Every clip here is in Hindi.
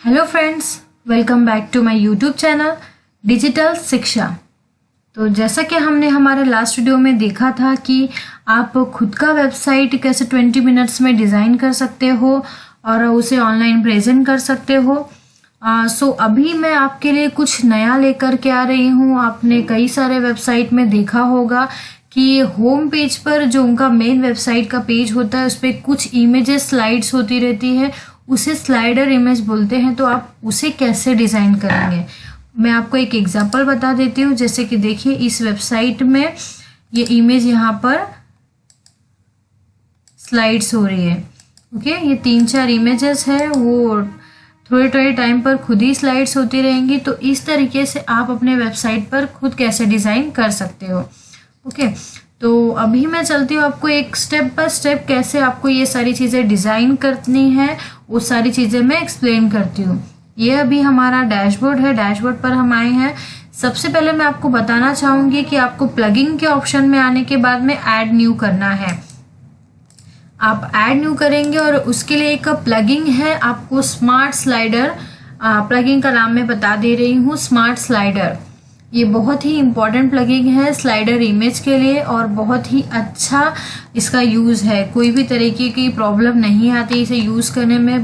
Hello friends, welcome back to my YouTube channel digital Shiksha. तो जैसा कि हमने हमारे लास्ट वीडियो में देखा था कि आप खुद का वेबसाइट कैसे 20 मिनट्स में डिज़ाइन कर सकते हो और उसे ऑनलाइन प्रेजेंट कर सकते हो। सो अभी मैं आपके लिए कुछ नया लेकर के आ रही हूँ। आपने कई सारे वेबसाइट में देखा होगा कि होम पेज पर जो उनका मेन वेबसाइट का पेज होता है उस पर कुछ इमेजेस स्लाइड्स होती रहती है, उसे स्लाइडर इमेज बोलते हैं। तो आप उसे कैसे डिज़ाइन करेंगे, मैं आपको एक एग्जांपल बता देती हूँ। जैसे कि देखिए, इस वेबसाइट में ये इमेज यहाँ पर स्लाइड्स हो रही है। ओके, ये 3-4 इमेजेस है, वो थोड़े थोड़े टाइम पर खुद ही स्लाइड्स होती रहेंगी। तो इस तरीके से आप अपने वेबसाइट पर खुद कैसे डिज़ाइन कर सकते हो। ओके, तो अभी मैं चलती हूँ आपको एक स्टेप बाय स्टेप कैसे आपको ये सारी चीज़ें डिज़ाइन करनी है, वो सारी चीज़ें मैं एक्सप्लेन करती हूँ। ये अभी हमारा डैशबोर्ड है, डैशबोर्ड पर हम आए हैं। सबसे पहले मैं आपको बताना चाहूँगी कि आपको प्लगइन के ऑप्शन में आने के बाद में ऐड न्यू करना है। आप ऐड न्यू करेंगे और उसके लिए एक प्लगइन है, आपको स्मार्ट स्लाइडर, प्लगइन का नाम मैं बता दे रही हूँ, स्मार्ट स्लाइडर। ये बहुत ही इम्पॉर्टेंट प्लगइन है स्लाइडर इमेज के लिए और बहुत ही अच्छा इसका यूज़ है। कोई भी तरीके की प्रॉब्लम नहीं आती इसे यूज़ करने में।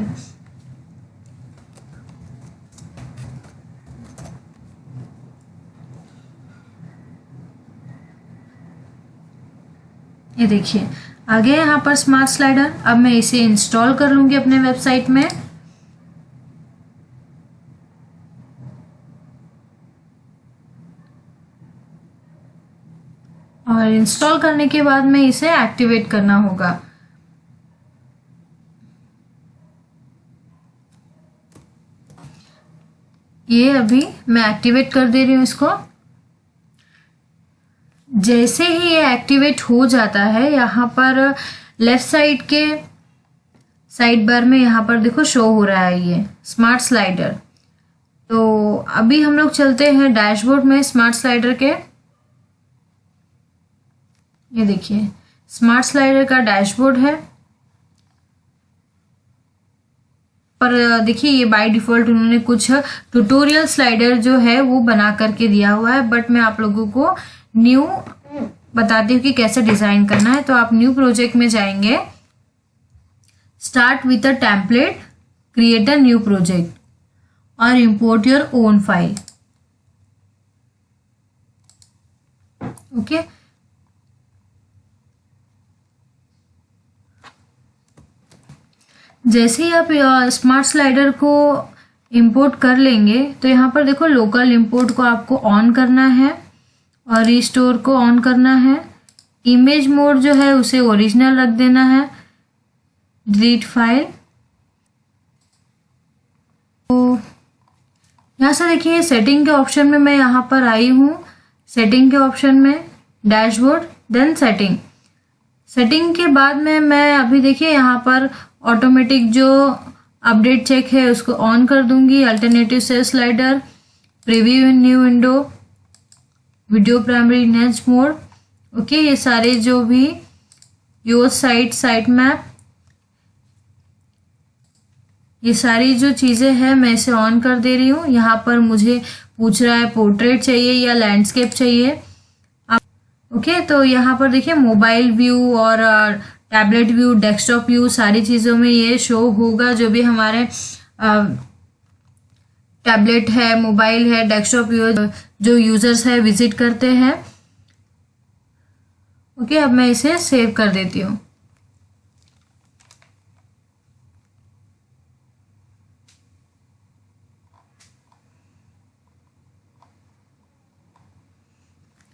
ये देखिए, आ गया यहाँ पर स्मार्ट स्लाइडर। अब मैं इसे इंस्टॉल कर लूंगी अपने वेबसाइट में। और इंस्टॉल करने के बाद में इसे एक्टिवेट करना होगा। ये अभी मैं एक्टिवेट कर दे रही हूँ इसको। जैसे ही ये एक्टिवेट हो जाता है, यहाँ पर लेफ्ट साइड के साइड बार में यहाँ पर देखो शो हो रहा है ये स्मार्ट स्लाइडर। तो अभी हम लोग चलते हैं डैशबोर्ड में स्मार्ट स्लाइडर के। ये देखिए, स्मार्ट स्लाइडर का डैशबोर्ड है। पर देखिए, ये बाय डिफॉल्ट उन्होंने कुछ ट्यूटोरियल स्लाइडर जो है वो बना करके दिया हुआ है, बट मैं आप लोगों को न्यू बताती हूँ कि कैसे डिजाइन करना है। तो आप न्यू प्रोजेक्ट में जाएंगे, start with a template, create a new project और import your own file. Okay, जैसे ही आप स्मार्ट स्लाइडर को इंपोर्ट कर लेंगे तो यहाँ पर देखो लोकल इंपोर्ट को आपको ऑन करना है और रिस्टोर को ऑन करना है। इमेज मोड जो है उसे ओरिजिनल रख देना है, डिलीट फाइल। तो यहाँ से देखिए, सेटिंग के ऑप्शन में मैं यहाँ पर आई हूँ। सेटिंग के ऑप्शन में डैशबोर्ड, देन सेटिंग। सेटिंग के बाद में मैं अभी देखिए यहाँ पर ऑटोमेटिक जो अपडेट चेक है उसको ऑन कर दूंगी। Alternative save slider, preview in new window, video primary image mode. Okay, ये सारे जो भी योर साइट मैप, ये सारी जो चीजें हैं मैं इसे ऑन कर दे रही हूँ। यहाँ पर मुझे पूछ रहा है पोर्ट्रेट चाहिए या लैंडस्केप चाहिए। ओके, तो यहाँ पर देखिए मोबाइल व्यू और टैबलेट व्यू, डेस्कटॉप व्यू, सारी चीज़ों में ये शो होगा। जो भी हमारे टैबलेट है, मोबाइल है, डेस्कटॉप व्यू जो यूजर्स है विजिट करते हैं। ओके, अब मैं इसे सेव कर देती हूँ।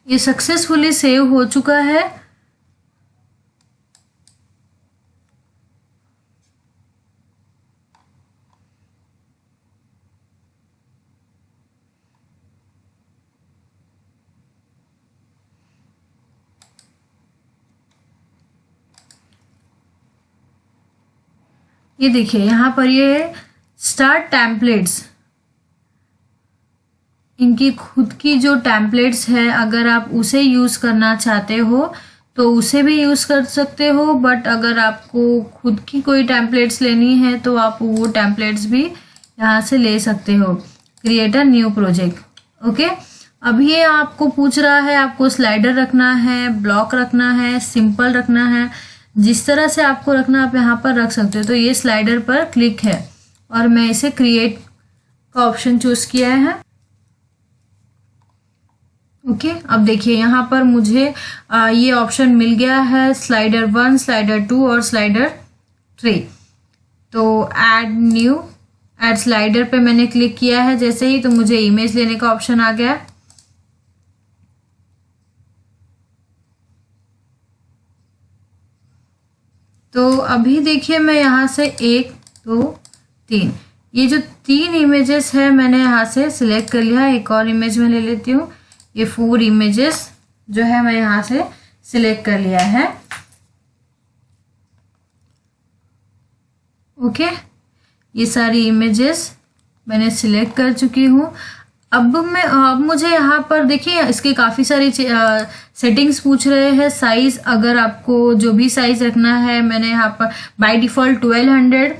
ये सक्सेसफुली सेव हो चुका है। ये देखिए, यहाँ पर ये स्टार्ट टेम्पलेट्स, इनकी खुद की जो टेम्पलेट्स है, अगर आप उसे यूज़ करना चाहते हो तो उसे भी यूज़ कर सकते हो। बट अगर आपको खुद की कोई टेम्पलेट्स लेनी है तो आप वो टेम्पलेट्स भी यहाँ से ले सकते हो। Create a new project. Okay, अब ये आपको पूछ रहा है आपको स्लाइडर रखना है, ब्लॉक रखना है, सिंपल रखना है, जिस तरह से आपको रखना आप यहाँ पर रख सकते हो। तो ये स्लाइडर पर क्लिक है और मैं इसे क्रिएट का ऑप्शन चूज किया है। ओके, अब देखिए यहाँ पर मुझे ये ऑप्शन मिल गया है, स्लाइडर 1, स्लाइडर 2 और स्लाइडर 3। तो ऐड स्लाइडर पे मैंने क्लिक किया है जैसे ही, तो मुझे इमेज लेने का ऑप्शन आ गया। तो अभी देखिए मैं यहाँ से 1 2 3, ये जो 3 इमेजेस है मैंने यहाँ से सिलेक्ट कर लिया। एक और इमेज में ले लेती हूँ। ये 4 इमेजेस जो है मैं यहाँ से सिलेक्ट कर लिया है। ओके, ये सारी इमेजेस मैंने सिलेक्ट कर चुकी हूँ। अब मुझे यहाँ पर देखिए इसके काफ़ी सारी सेटिंग्स पूछ रहे हैं। साइज़, अगर आपको जो भी साइज़ रखना है, मैंने यहाँ पर बाय डिफ़ॉल्ट 1200,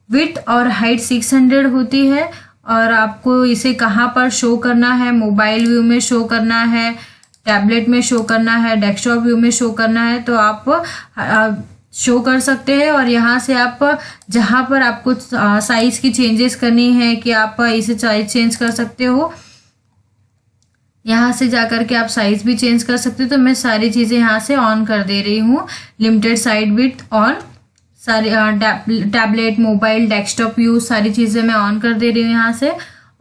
विड्थ और हाइट 600 होती है। और आपको इसे कहाँ पर शो करना है, मोबाइल व्यू में शो करना है, टैबलेट में शो करना है, डेस्कटॉप व्यू में शो करना है, तो आप शो कर सकते हैं। और यहाँ से आप जहाँ पर आपको साइज़ की चेंजेस करनी है कि आप इसे साइज चेंज कर सकते हो, यहाँ से जाकर के आप साइज़ भी चेंज कर सकते हो। तो मैं सारी चीज़ें यहाँ से ऑन कर दे रही हूँ। लिमिटेड साइड विड्थ ऑन, सारी टैबलेट, मोबाइल, डेस्कटॉप व्यू, सारी चीज़ें मैं ऑन कर दे रही हूँ यहाँ से।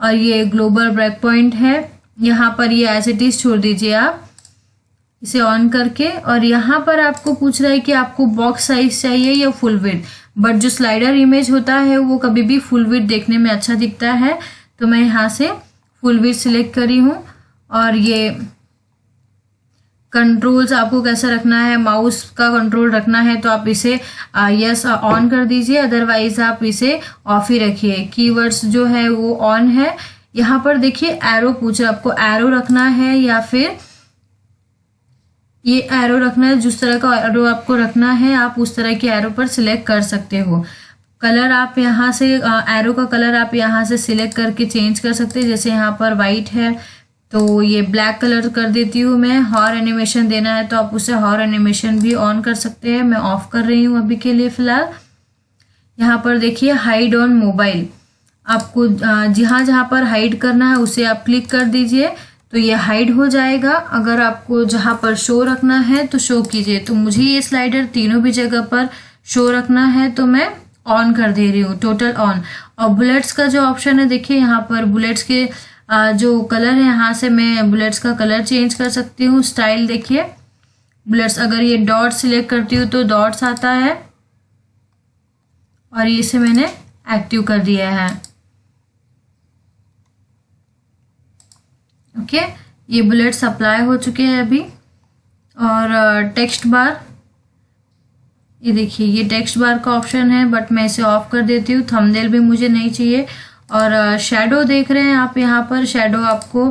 और ये ग्लोबल ब्रेक पॉइंट है, यहाँ पर ये एज इट इज़ छोड़ दीजिए आप इसे ऑन करके। और यहाँ पर आपको पूछ रहा है कि आपको बॉक्स साइज चाहिए या फुल विड्थ, बट जो स्लाइडर इमेज होता है वो कभी भी फुल विड्थ देखने में अच्छा दिखता है। तो मैं यहाँ से फुल विड्थ सिलेक्ट करी हूँ। और ये कंट्रोल्स आपको कैसा रखना है, माउस का कंट्रोल रखना है तो आप इसे यस ऑन कर दीजिए, अदरवाइज आप इसे ऑफ ही रखिए। कीवर्ड्स जो है वो ऑन है। यहाँ पर देखिए एरो पूछ रहा है, आपको एरो रखना है या फिर ये एरो रखना है। जिस तरह का एरो आपको रखना है आप उस तरह के एरो पर सिलेक्ट कर सकते हो। कलर आप यहाँ से एरो का कलर आप यहाँ से सिलेक्ट करके चेंज कर सकते हैं। जैसे यहाँ पर वाइट है तो ये ब्लैक कलर कर देती हूँ मैं। हॉर एनिमेशन देना है तो आप उसे हॉर एनिमेशन भी ऑन कर सकते हैं। मैं ऑफ कर रही हूँ अभी के लिए फ़िलहाल। यहाँ पर देखिए हाइड ऑन मोबाइल, आपको जहाँ जहाँ पर हाइड करना है उसे आप क्लिक कर दीजिए तो ये हाइड हो जाएगा। अगर आपको जहाँ पर शो रखना है तो शो कीजिए। तो मुझे ये स्लाइडर तीनों भी जगह पर शो रखना है तो मैं ऑन कर दे रही हूँ, टोटल ऑन। और बुलेट्स का जो ऑप्शन है देखिए यहाँ पर बुलेट्स के जो कलर है, यहाँ से मैं बुलेट्स का कलर चेंज कर सकती हूँ। स्टाइल देखिए बुलेट्स, अगर ये डॉट सिलेक्ट करती हूँ तो डॉट्स आता है और इसे मैंने एक्टिव कर दिया है। ओके, ये बुलेट्स अप्लाई हो चुके हैं अभी। और टेक्स्ट बार, ये देखिए ये टेक्स्ट बार का ऑप्शन है बट मैं इसे ऑफ कर देती हूँ। थंबनेल भी मुझे नहीं चाहिए। और शेडो देख रहे हैं आप, यहाँ पर शेडो आपको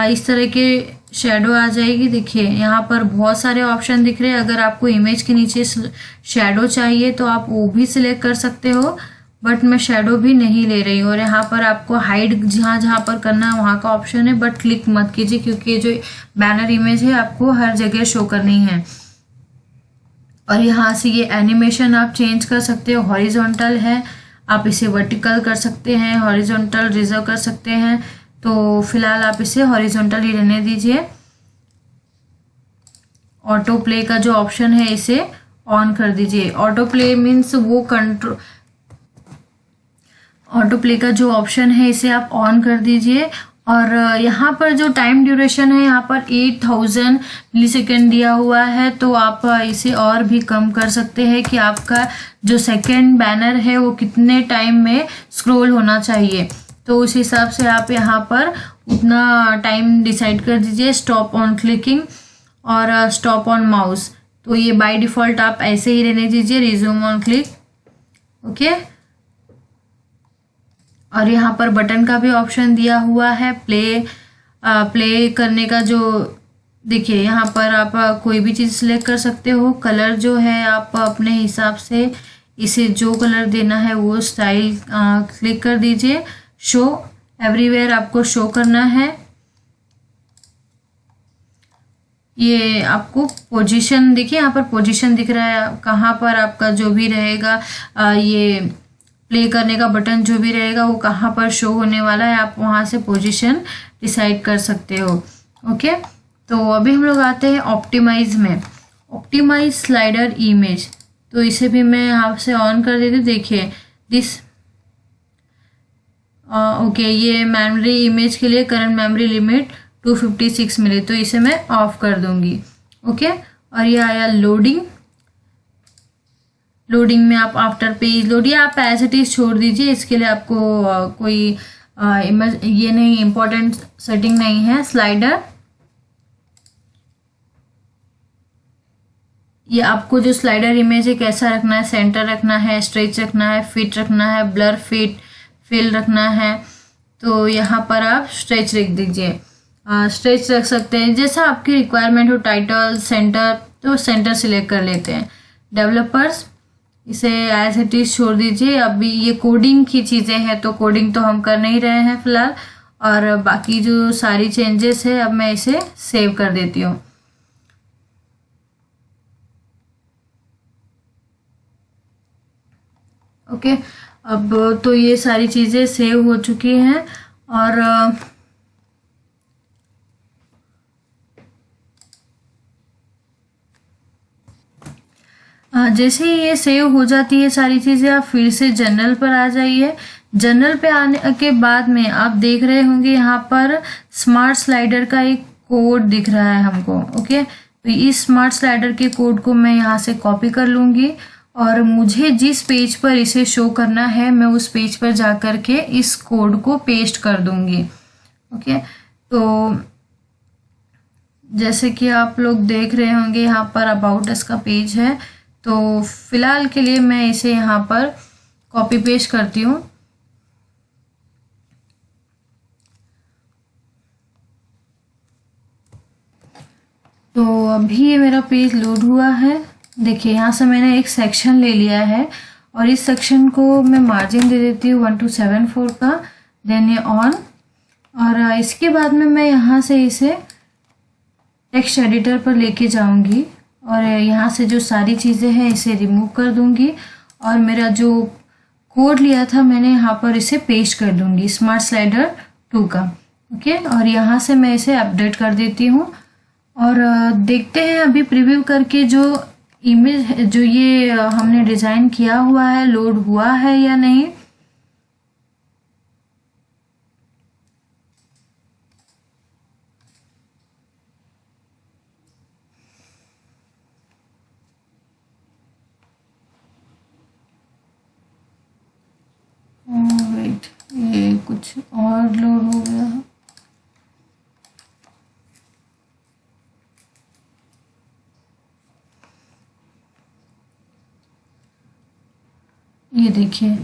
इस तरह के शेडो आ जाएगी। देखिए यहाँ पर बहुत सारे ऑप्शन दिख रहे हैं। अगर आपको इमेज के नीचे शेडो चाहिए तो आप वो भी सिलेक्ट कर सकते हो, बट मैं शेडो भी नहीं ले रही हूँ। और यहाँ पर आपको हाइड जहाँ जहाँ पर करना है वहाँ का ऑप्शन है, बट क्लिक मत कीजिए क्योंकि जो बैनर इमेज है आपको हर जगह शो करनी है। और यहाँ से ये एनिमेशन आप चेंज कर सकते हो। हॉरिजॉन्टल है, आप इसे वर्टिकल कर सकते हैं, हॉरिजॉन्टल रिजर्व कर सकते हैं। तो फिलहाल आप इसे हॉरिजॉन्टल ही रहने दीजिए। ऑटो प्ले का जो ऑप्शन है इसे ऑन कर दीजिए। ऑटो प्ले मीन्स वो कंट्रोल, ऑटो प्ले का जो ऑप्शन है इसे आप ऑन कर दीजिए। और यहाँ पर जो टाइम ड्यूरेशन है यहाँ पर 8000 मिलीसेकंड दिया हुआ है, तो आप इसे और भी कम कर सकते हैं कि आपका जो सेकंड बैनर है वो कितने टाइम में स्क्रॉल होना चाहिए। तो उस हिसाब से आप यहाँ पर उतना टाइम डिसाइड कर दीजिए। स्टॉप ऑन क्लिकिंग और स्टॉप ऑन माउस, तो ये बाय डिफ़ॉल्ट आप ऐसे ही रहने दीजिए। Resume on click, okay. और यहाँ पर बटन का भी ऑप्शन दिया हुआ है। प्ले करने का जो देखिए यहाँ पर आप कोई भी चीज़ सिलेक्ट कर सकते हो। कलर जो है आप अपने हिसाब से इसे जो कलर देना है वो स्टाइल क्लिक कर दीजिए। शो एवरीवेयर आपको शो करना है। ये आपको पोजीशन देखिए, यहाँ पर पोजीशन दिख रहा है, कहाँ पर आपका जो भी रहेगा ये प्ले करने का बटन जो भी रहेगा वो कहाँ पर शो होने वाला है, आप वहाँ से पोजीशन डिसाइड कर सकते हो। ओके, तो अभी हम लोग आते हैं ऑप्टिमाइज में। ऑप्टिमाइज स्लाइडर इमेज, तो इसे भी मैं यहाँ से ऑन कर देती हूँ। देखिए दिस ओके, ये मेमोरी इमेज के लिए करंट मेमोरी लिमिट 256 मिली, तो इसे मैं ऑफ कर दूंगी। ओके, और ये आया लोडिंग। लोडिंग में आप आफ्टर पेज लोड या आप एज इट इज छोड़ दीजिए, इसके लिए आपको कोई ये नहीं, इम्पोर्टेंट सेटिंग नहीं है। स्लाइडर, ये आपको जो स्लाइडर इमेज है कैसा रखना है, सेंटर रखना है, स्ट्रेच रखना है, फिट रखना है, ब्लर, फिट, फिल रखना है। तो यहाँ पर आप स्ट्रेच रख दीजिए, स्ट्रेच रख सकते हैं जैसा आपकी रिक्वायरमेंट हो। टाइटल, सेंटर, तो सेंटर सिलेक्ट कर लेते हैं। डेवलपर्स, इसे एज इट इज छोड़ दीजिए। अभी ये कोडिंग की चीज़ें हैं तो कोडिंग तो हम कर नहीं रहे हैं फिलहाल, और बाकी जो सारी चेंजेस है अब मैं इसे सेव कर देती हूँ। ओके, अब तो ये सारी चीज़ें सेव हो चुकी हैं, और जैसे ही ये सेव हो जाती है सारी चीज़ें, आप फिर से जनरल पर आ जाइए। जनरल पे आने के बाद में आप देख रहे होंगे यहाँ पर स्मार्ट स्लाइडर का एक कोड दिख रहा है हमको। ओके, तो इस स्मार्ट स्लाइडर के कोड को मैं यहाँ से कॉपी कर लूँगी, और मुझे जिस पेज पर इसे शो करना है मैं उस पेज पर जा कर के इस कोड को पेस्ट कर दूँगी। ओके, तो जैसे कि आप लोग देख रहे होंगे यहाँ पर अबाउट अस का पेज है, तो फिलहाल के लिए मैं इसे यहाँ पर कॉपी पेस्ट करती हूँ। तो अभी ये मेरा पेज लोड हुआ है। देखिए यहाँ से मैंने एक सेक्शन ले लिया है, और इस सेक्शन को मैं मार्जिन दे देती हूँ 1274 का। देन ये ऑन, और इसके बाद में मैं यहाँ से इसे टेक्स्ट एडिटर पर लेके जाऊँगी, और यहाँ से जो सारी चीज़ें हैं इसे रिमूव कर दूँगी, और मेरा जो कोड लिया था मैंने यहाँ पर इसे पेस्ट कर दूँगी स्मार्ट स्लाइडर 2 का। ओके, और यहाँ से मैं इसे अपडेट कर देती हूँ, और देखते हैं अभी प्रीव्यू करके जो इमेज जो ये हमने डिज़ाइन किया हुआ है लोड हुआ है या नहीं। वेट, ये कुछ और लोड हो गया है। ये देखिए,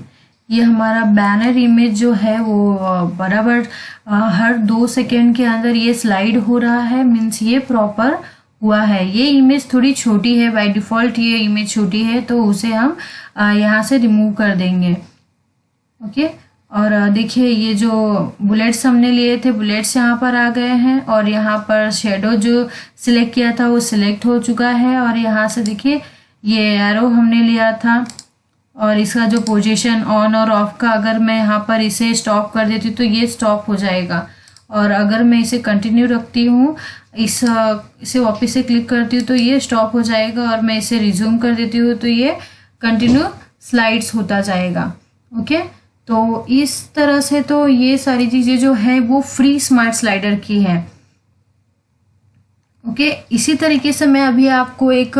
ये हमारा बैनर इमेज जो है वो बराबर हर 2 सेकेंड के अंदर ये स्लाइड हो रहा है, मीन्स ये प्रॉपर हुआ है। ये इमेज थोड़ी छोटी है, बाय डिफ़ॉल्ट ये इमेज छोटी है, तो उसे हम यहाँ से रिमूव कर देंगे। ओके, और देखिए ये जो बुलेट्स हमने लिए थे, बुलेट्स यहाँ पर आ गए हैं, और यहाँ पर शेडो जो सिलेक्ट किया था वो सिलेक्ट हो चुका है, और यहाँ से देखिए ये एरो हमने लिया था, और इसका जो पोजीशन ऑन और ऑफ का अगर मैं यहाँ पर इसे स्टॉप कर देती हूँ तो ये स्टॉप हो जाएगा, और अगर मैं इसे कंटिन्यू रखती हूँ, इसे वापस से क्लिक करती हूँ तो ये स्टॉप हो जाएगा, और मैं इसे रिज्यूम कर देती हूँ तो ये कंटिन्यू स्लाइड्स होता जाएगा। ओके, तो इस तरह से तो ये सारी चीज़ें जो है वो फ्री स्मार्ट स्लाइडर की है। ओके, इसी तरीके से मैं अभी आपको एक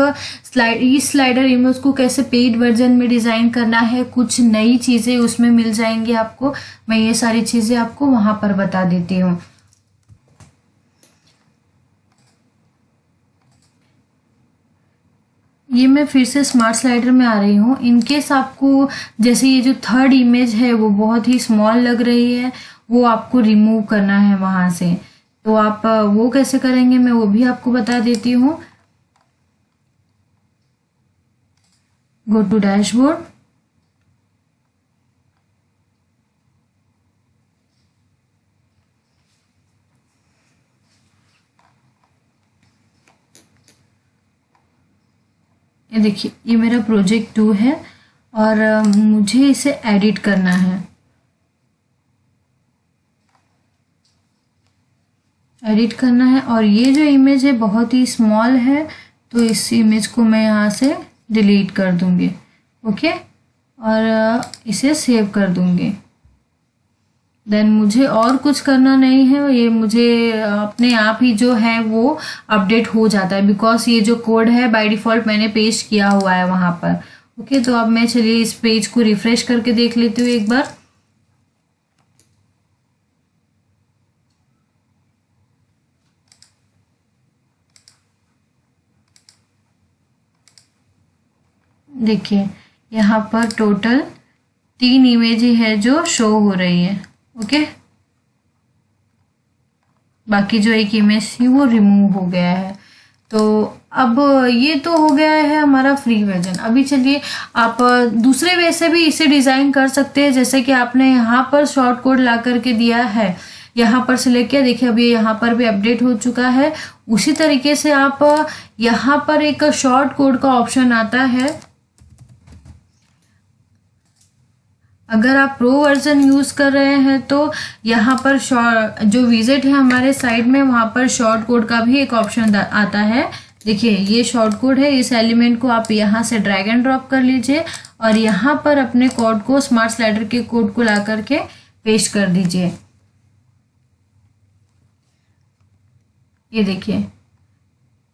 इस स्लाइडर इमेज को कैसे पेड वर्जन में डिज़ाइन करना है, कुछ नई चीज़ें उसमें मिल जाएंगी आपको, मैं ये सारी चीज़ें आपको वहाँ पर बता देती हूँ। ये मैं फिर से स्मार्ट स्लाइडर में आ रही हूँ। इनकेस आपको जैसे ये जो थर्ड इमेज है वो बहुत ही स्मॉल लग रही है, वो आपको रिमूव करना है वहाँ से, तो आप वो कैसे करेंगे मैं वो भी आपको बता देती हूँ। गो टू डैशबोर्ड, ये देखिए ये मेरा प्रोजेक्ट 2 है और मुझे इसे एडिट करना है। और ये जो इमेज है बहुत ही स्मॉल है, तो इस इमेज को मैं यहाँ से डिलीट कर दूंगी। ओके, और इसे सेव कर दूंगी। देन मुझे और कुछ करना नहीं है, ये मुझे अपने आप ही जो है वो अपडेट हो जाता है, बिकॉज ये जो कोड है बाय डिफ़ॉल्ट मैंने पेस्ट किया हुआ है वहाँ पर। ओके, तो अब मैं चलिए इस पेज को रिफ्रेश करके देख लेती हूँ एक बार। देखिए यहाँ पर टोटल 3 इमेज है जो शो हो रही है। ओके, बाकी जो एक इमेज थी वो रिमूव हो गया है। तो अब ये तो हो गया है हमारा फ्री वर्जन। अभी चलिए आप दूसरे वे से भी इसे डिज़ाइन कर सकते हैं, जैसे कि आपने यहाँ पर शॉर्ट कोड ला करके दिया है, यहाँ पर सिलेक्ट किया, देखिए अभी यहाँ पर भी अपडेट हो चुका है। उसी तरीके से आप यहाँ पर एक शॉर्ट कोड का ऑप्शन आता है। अगर आप प्रो वर्जन यूज़ कर रहे हैं तो यहाँ पर जो विजिट है हमारे साइड में, वहाँ पर शॉर्ट कोड का भी एक ऑप्शन आता है। देखिए ये शॉर्ट कोड है, इस एलिमेंट को आप यहाँ से ड्रैग एंड ड्रॉप कर लीजिए और यहाँ पर अपने कोड को स्मार्ट स्लाइडर के कोड को ला करके पेस्ट कर दीजिए। ये देखिए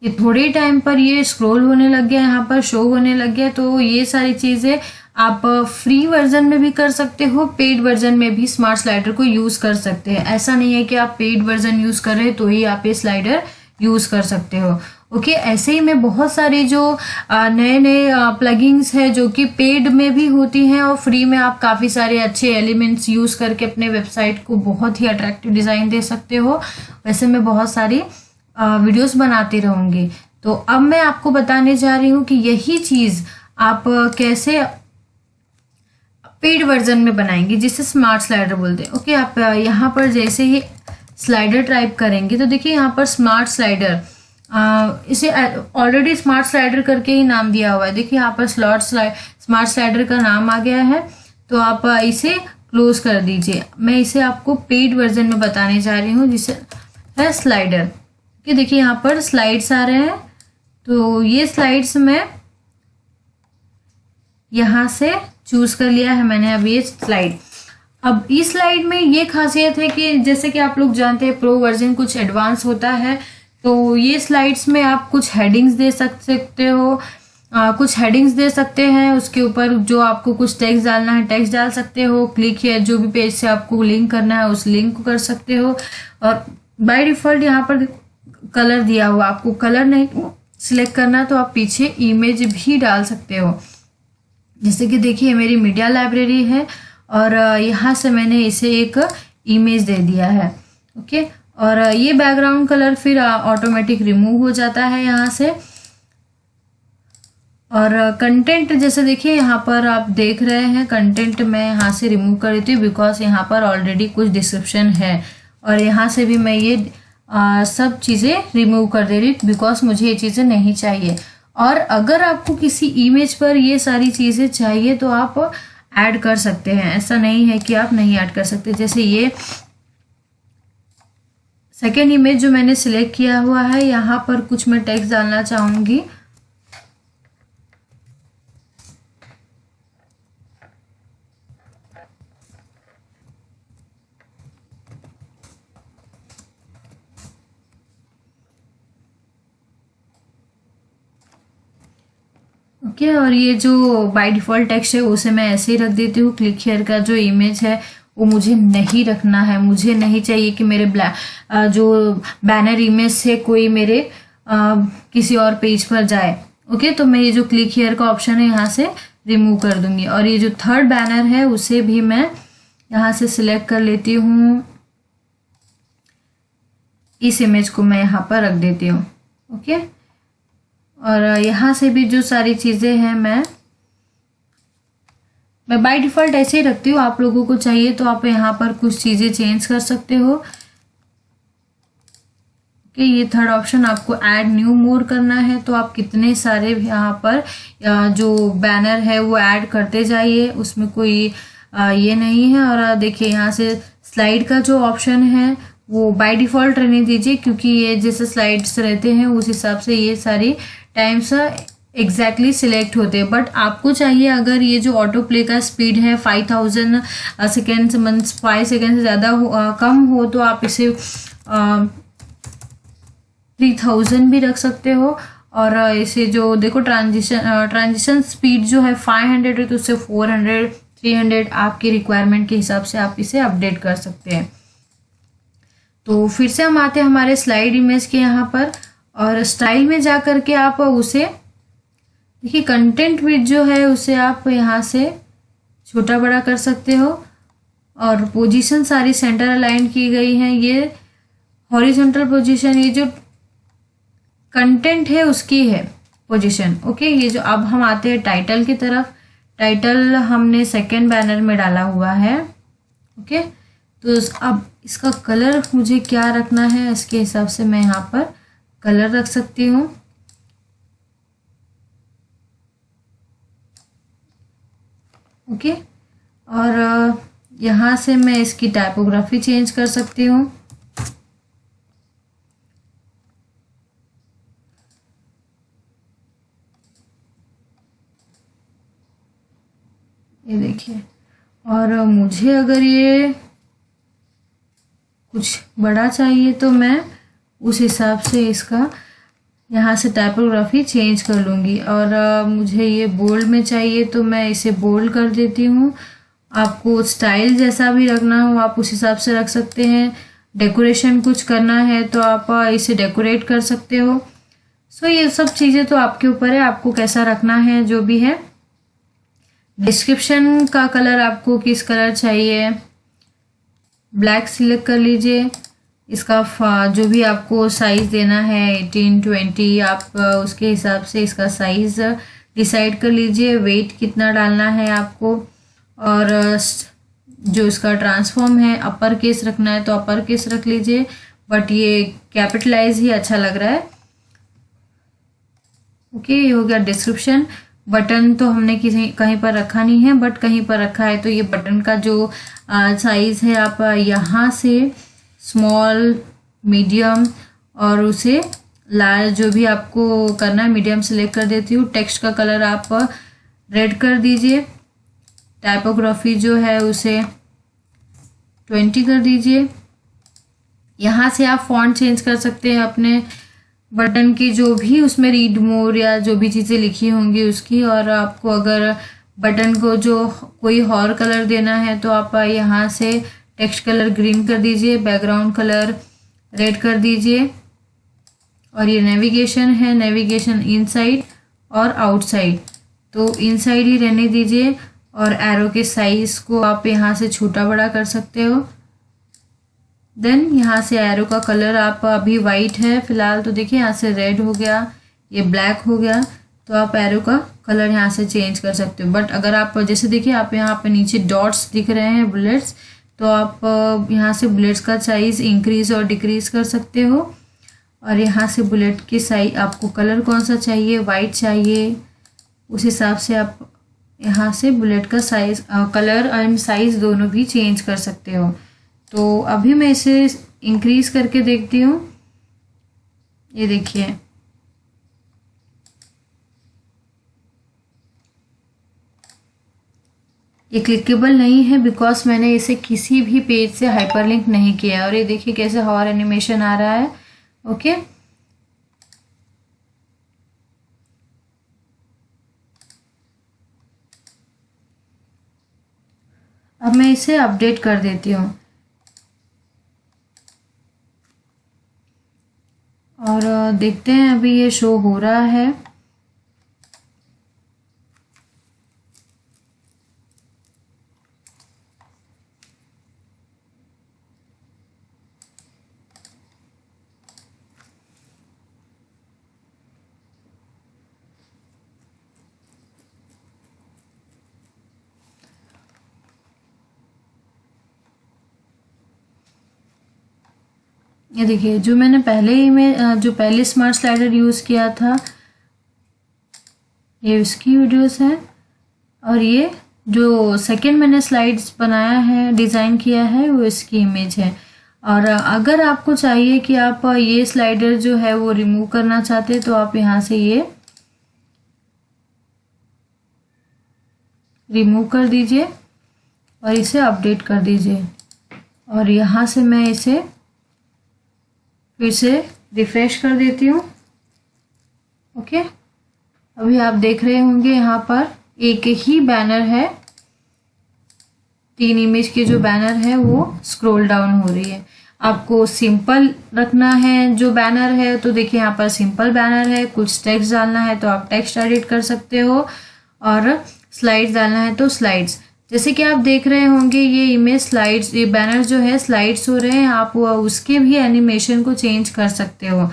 ये थोड़े टाइम पर ये स्क्रॉल होने लग गया, यहाँ पर शो होने लग गया। तो ये सारी चीज़ें आप फ्री वर्जन में भी कर सकते हो, पेड वर्जन में भी स्मार्ट स्लाइडर को यूज़ कर सकते हैं। ऐसा नहीं है कि आप पेड वर्जन यूज़ कर रहे हैं तो ही आप ये स्लाइडर यूज़ कर सकते हो। ओके, ऐसे ही मैं बहुत सारी जो नए नए प्लगइन्स है जो कि पेड में भी होती हैं और फ्री में आप काफ़ी सारे अच्छे एलिमेंट्स यूज़ करके अपने वेबसाइट को बहुत ही अट्रैक्टिव डिज़ाइन दे सकते हो। वैसे मैं बहुत सारी वीडियोस बनाती रहूँगी। तो अब मैं आपको बताने जा रही हूँ कि यही चीज़ आप कैसे पेड वर्जन में बनाएंगे, जिसे स्मार्ट स्लाइडर बोलते हैं। ओके, आप यहाँ पर जैसे ही स्लाइडर टाइप करेंगे तो देखिए यहाँ पर स्मार्ट स्लाइडर, इसे ऑलरेडी स्मार्ट स्लाइडर करके ही नाम दिया हुआ है। देखिए यहाँ पर स्मार्ट स्लाइडर का नाम आ गया है, तो आप इसे क्लोज कर दीजिए। मैं इसे आपको पेड वर्जन में बताने जा रही हूँ, जिसे है स्लाइडर। कि देखिए यहाँ पर स्लाइड्स आ रहे हैं, तो ये स्लाइड्स में यहाँ से चूज कर लिया है मैंने अब ये स्लाइड। अब इस स्लाइड में ये खासियत है कि जैसे कि आप लोग जानते हैं प्रो वर्जन कुछ एडवांस होता है, तो ये स्लाइड्स में आप कुछ हेडिंग्स दे सकते हो, कुछ हेडिंग्स दे सकते हैं। उसके ऊपर जो आपको कुछ टेक्स्ट डालना है टेक्स्ट डाल सकते हो। क्लिक हियर, जो भी पेज से आपको लिंक करना है उस लिंक को कर सकते हो। और बाय डिफॉल्ट यहाँ पर कलर दिया हुआ, आपको कलर नहीं सिलेक्ट करना तो आप पीछे इमेज भी डाल सकते हो। जैसे कि देखिए मेरी मीडिया लाइब्रेरी है और यहाँ से मैंने इसे एक इमेज दे दिया है। ओके, और ये बैकग्राउंड कलर फिर ऑटोमेटिक रिमूव हो जाता है यहाँ से। और कंटेंट जैसे देखिए यहाँ पर आप देख रहे हैं, कंटेंट मैं यहाँ से रिमूव कर देती हूँ बिकॉज यहाँ पर ऑलरेडी कुछ डिस्क्रिप्शन है। और यहाँ से भी मैं ये सब चीज़ें रिमूव कर दे रही हूँ बिकॉज मुझे ये चीज़ें नहीं चाहिए। और अगर आपको किसी इमेज पर ये सारी चीज़ें चाहिए तो आप ऐड कर सकते हैं, ऐसा नहीं है कि आप नहीं ऐड कर सकते। जैसे ये सेकेंड इमेज जो मैंने सिलेक्ट किया हुआ है, यहाँ पर कुछ मैं टेक्स्ट डालना चाहूँगी। ओके, और ये जो बाय डिफ़ॉल्ट टेक्स्ट है उसे मैं ऐसे ही रख देती हूँ। क्लिक हियर का जो इमेज है वो मुझे नहीं रखना है, मुझे नहीं चाहिए कि मेरे जो बैनर इमेज से कोई मेरे किसी और पेज पर जाए। ओके, तो मैं ये जो क्लिक हियर का ऑप्शन है यहाँ से रिमूव कर दूंगी। और ये जो थर्ड बैनर है उसे भी मैं यहाँ से सिलेक्ट कर लेती हूँ, इस इमेज को मैं यहाँ पर रख देती हूँ। ओके, और यहाँ से भी जो सारी चीज़ें हैं मैं बाय डिफ़ॉल्ट ऐसे ही रखती हूँ। आप लोगों को चाहिए तो आप यहाँ पर कुछ चीज़ें चेंज कर सकते हो। कि ये थर्ड ऑप्शन आपको ऐड न्यू मोर करना है, तो आप कितने सारे यहाँ पर जो बैनर है वो ऐड करते जाइए, उसमें कोई ये नहीं है। और देखिए यहाँ से स्लाइड का जो ऑप्शन है वो बाय डिफ़ॉल्ट रहने दीजिए, क्योंकि ये जैसे स्लाइड्स रहते हैं उस हिसाब से ये सारी टाइम्स एग्जैक्टली सिलेक्ट होते हैं। बट आपको चाहिए अगर ये जो ऑटो प्ले का स्पीड है 5000 सेकेंड मंथ्स 5 सेकेंड से ज़्यादा कम हो, तो आप इसे 3000 भी रख सकते हो। और इसे जो देखो ट्रांजिशन स्पीड जो है 500 है, तो उससे 400 300 आपकी रिक्वायरमेंट के हिसाब से आप इसे अपडेट कर सकते हैं। तो फिर से हम आते हैं हमारे स्लाइड इमेज के यहाँ पर, और स्टाइल में जा करके आप उसे देखिए कंटेंट विड्थ जो है उसे आप यहाँ से छोटा बड़ा कर सकते हो, और पोजीशन सारी सेंटर अलाइन की गई हैं। ये हॉरिजॉन्टल पोजीशन, ये जो कंटेंट है उसकी है पोजीशन। ओके, ये जो अब हम आते हैं टाइटल की तरफ। टाइटल हमने सेकेंड बैनर में डाला हुआ है। ओके, तो अब इसका कलर मुझे क्या रखना है, इसके हिसाब से मैं यहाँ पर कलर रख सकती हूँ। ओके, और यहाँ से मैं इसकी टाइपोग्राफी चेंज कर सकती हूँ। ये देखिए, और मुझे अगर ये कुछ बड़ा चाहिए तो मैं उस हिसाब से इसका यहाँ से टाइपोग्राफी चेंज कर लूँगी। और मुझे ये बोल्ड में चाहिए तो मैं इसे बोल्ड कर देती हूँ। आपको स्टाइल जैसा भी रखना हो आप उस हिसाब से रख सकते हैं। डेकोरेशन कुछ करना है तो आप इसे डेकोरेट कर सकते हो। सो ये सब चीज़ें तो आपके ऊपर है, आपको कैसा रखना है जो भी है। डिस्क्रिप्शन का कलर आपको किस कलर चाहिए, ब्लैक सिलेक्ट कर लीजिए। इसका जो भी आपको साइज़ देना है 18 20, आप उसके हिसाब से इसका साइज़ डिसाइड कर लीजिए। वेट कितना डालना है आपको, और जो इसका ट्रांसफॉर्म है अपर केस रखना है तो अपर केस रख लीजिए, बट ये कैपिटलाइज ही अच्छा लग रहा है। ओके, ये हो गया डिस्क्रिप्शन। बटन तो हमने किसी कहीं पर रखा नहीं है, बट कहीं पर रखा है, तो ये बटन का जो साइज है आप यहाँ से स्मॉल, मीडियम और उसे लार्ज जो भी आपको करना है मीडियम सेलेक्ट कर देती हूँ। टेक्स्ट का कलर आप रेड कर दीजिए। टाइपोग्राफी जो है उसे 20 कर दीजिए। यहाँ से आप फॉन्ट चेंज कर सकते हैं अपने बटन की, जो भी उसमें रीड मोर या जो भी चीज़ें लिखी होंगी उसकी। और आपको अगर बटन को जो कोई और कलर देना है तो आप यहाँ से टेक्स्ट कलर ग्रीन कर दीजिए, बैकग्राउंड कलर रेड कर दीजिए। और ये नेविगेशन है, नेविगेशन इनसाइड और आउटसाइड, तो इनसाइड ही रहने दीजिए। और एरो के साइज को आप यहाँ से छोटा बड़ा कर सकते हो। देन यहाँ से एरो का कलर आप अभी वाइट है फिलहाल, तो देखिए यहाँ से रेड हो गया, ये ब्लैक हो गया, तो आप एरो का कलर यहाँ से चेंज कर सकते हो। बट अगर आप जैसे देखिए आप यहाँ पे नीचे डॉट्स दिख रहे हैं बुलेट्स, तो आप यहाँ से बुलेट्स का साइज इंक्रीज और डिक्रीज कर सकते हो। और यहाँ से बुलेट की साइज आपको कलर कौन सा चाहिए, वाइट चाहिए, उस हिसाब से आप यहाँ से बुलेट का साइज कलर एंड साइज दोनों भी चेंज कर सकते हो। तो अभी मैं इसे इंक्रीज करके देखती हूँ। ये देखिए, ये क्लिकेबल नहीं है बिकॉज मैंने इसे किसी भी पेज से हाइपरलिंक नहीं किया। और ये देखिए कैसे हॉर एनिमेशन आ रहा है। ओके, अब मैं इसे अपडेट कर देती हूँ और देखते हैं अभी ये शो हो रहा है। ये देखिए जो मैंने पहले ही में जो पहले स्मार्ट स्लाइडर यूज़ किया था ये इसकी वीडियोस हैं, और ये जो सेकंड मैंने स्लाइड्स बनाया है डिज़ाइन किया है वो इसकी इमेज है। और अगर आपको चाहिए कि आप ये स्लाइडर जो है वो रिमूव करना चाहते हैं तो आप यहाँ से ये रिमूव कर दीजिए और इसे अपडेट कर दीजिए। और यहाँ से मैं इसे फिर से रिफ्रेश कर देती हूँ। ओके, अभी आप देख रहे होंगे यहाँ पर एक ही बैनर है, 3 इमेज के जो बैनर है वो स्क्रॉल डाउन हो रही है। आपको सिंपल रखना है जो बैनर है तो देखिए यहाँ पर सिंपल बैनर है, कुछ टेक्स्ट डालना है तो आप टेक्स्ट एडिट कर सकते हो, और स्लाइड्स डालना है तो स्लाइड्स। जैसे कि आप देख रहे होंगे ये इमेज स्लाइड्स, ये बैनर जो है स्लाइड्स हो रहे हैं, आप उसके भी एनिमेशन को चेंज कर सकते हो।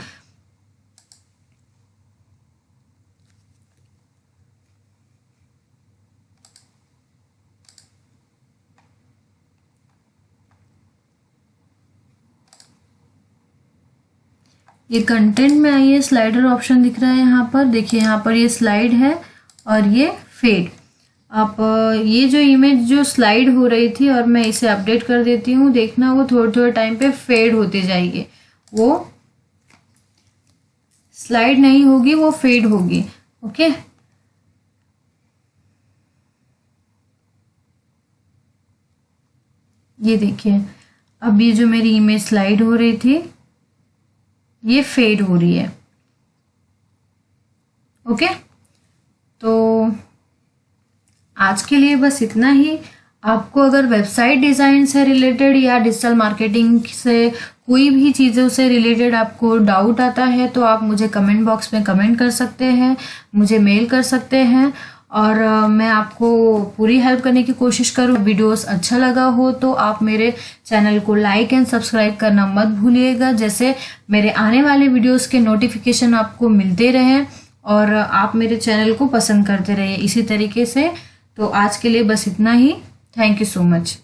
ये कंटेंट में आइए, स्लाइडर ऑप्शन दिख रहा है यहाँ पर, देखिए यहाँ पर ये स्लाइड है और ये फेड। आप ये जो इमेज जो स्लाइड हो रही थी और मैं इसे अपडेट कर देती हूँ, देखना वो थोड़े थोड़े टाइम पे फेड होते जाएगी, वो स्लाइड नहीं होगी वो फेड होगी। ओके, ये देखिए अब ये जो मेरी इमेज स्लाइड हो रही थी ये फेड हो रही है। ओके, तो आज के लिए बस इतना ही। आपको अगर वेबसाइट डिज़ाइन से रिलेटेड या डिजिटल मार्केटिंग से कोई भी चीज़ों से रिलेटेड आपको डाउट आता है तो आप मुझे कमेंट बॉक्स में कमेंट कर सकते हैं, मुझे मेल कर सकते हैं, और मैं आपको पूरी हेल्प करने की कोशिश करूँ। वीडियोस अच्छा लगा हो तो आप मेरे चैनल को लाइक एंड सब्सक्राइब करना मत भूलिएगा, जैसे मेरे आने वाले वीडियोस के नोटिफिकेशन आपको मिलते रहें और आप मेरे चैनल को पसंद करते रहिए इसी तरीके से। तो आज के लिए बस इतना ही। Thank you so much.